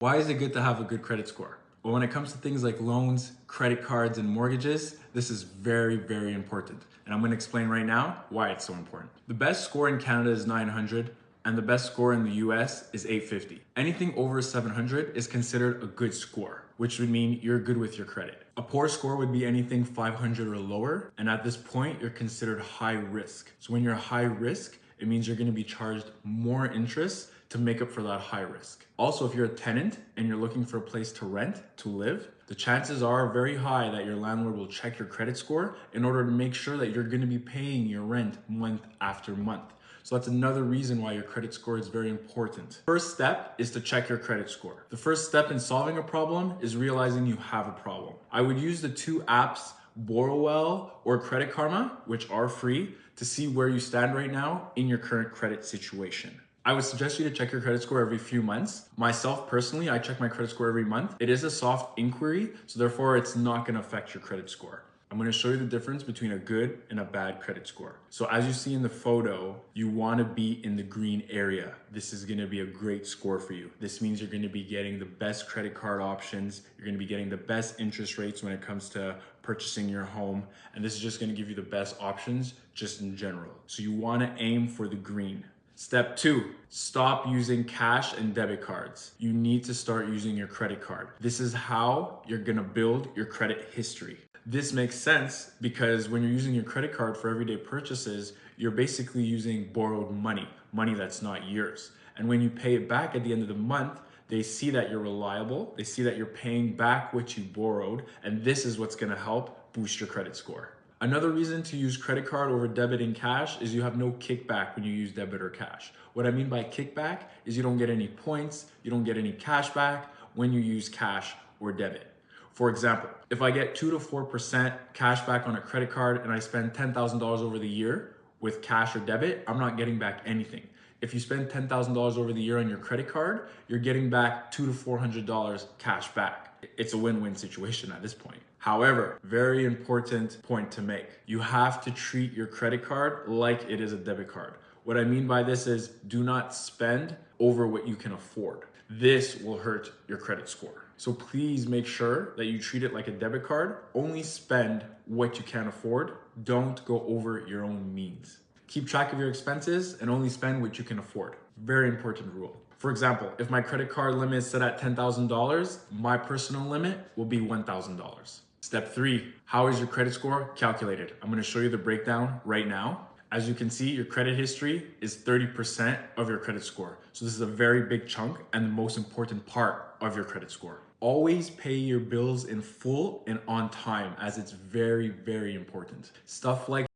Why is it good to have a good credit score? Well, when it comes to things like loans, credit cards, and mortgages, this is very, very important. And I'm going to explain right now why it's so important. The best score in Canada is 900, and the best score in the US is 850. Anything over 700 is considered a good score, which would mean you're good with your credit. A poor score would be anything 500 or lower, and at this point, you're considered high risk. So when you're high risk, it means you're going to be charged more interest to make up for that high risk. Also, if you're a tenant and you're looking for a place to rent, to live, the chances are very high that your landlord will check your credit score in order to make sure that you're going to be paying your rent month after month. So that's another reason why your credit score is very important. First step is to check your credit score. The first step in solving a problem is realizing you have a problem. I would use the two apps, Borrowell or Credit Karma, which are free, to see where you stand right now in your current credit situation. I would suggest you to check your credit score every few months. Myself personally, I check my credit score every month. It is a soft inquiry, so therefore it's not going to affect your credit score. I'm going to show you the difference between a good and a bad credit score. So as you see in the photo, you want to be in the green area. This is going to be a great score for you. This means you're going to be getting the best credit card options. You're going to be getting the best interest rates when it comes to purchasing your home. And this is just going to give you the best options just in general. So you want to aim for the green. Step 2, stop using cash and debit cards. You need to start using your credit card. This is how you're gonna build your credit history. This makes sense because when you're using your credit card for everyday purchases, you're basically using borrowed money, money that's not yours. And when you pay it back at the end of the month, they see that you're reliable, they see that you're paying back what you borrowed, and this is what's gonna help boost your credit score. Another reason to use credit card over debit and cash is you have no kickback when you use debit or cash. What I mean by kickback is you don't get any points, you don't get any cash back when you use cash or debit. For example, if I get 2 to 4% cash back on a credit card and I spend $10,000 over the year with cash or debit, I'm not getting back anything. If you spend $10,000 over the year on your credit card, you're getting back $200 to $400 cash back. It's a win-win situation at this point. However, very important point to make. You have to treat your credit card like it is a debit card. What I mean by this is do not spend over what you can afford. This will hurt your credit score. So please make sure that you treat it like a debit card. Only spend what you can afford. Don't go over your own means. Keep track of your expenses and only spend what you can afford. Very important rule. For example, if my credit card limit is set at $10,000, my personal limit will be $1,000. Step 3, how is your credit score calculated? I'm going to show you the breakdown right now. As you can see, your credit history is 30% of your credit score. So this is a very big chunk and the most important part of your credit score. Always pay your bills in full and on time, as it's very, very important. Stuff like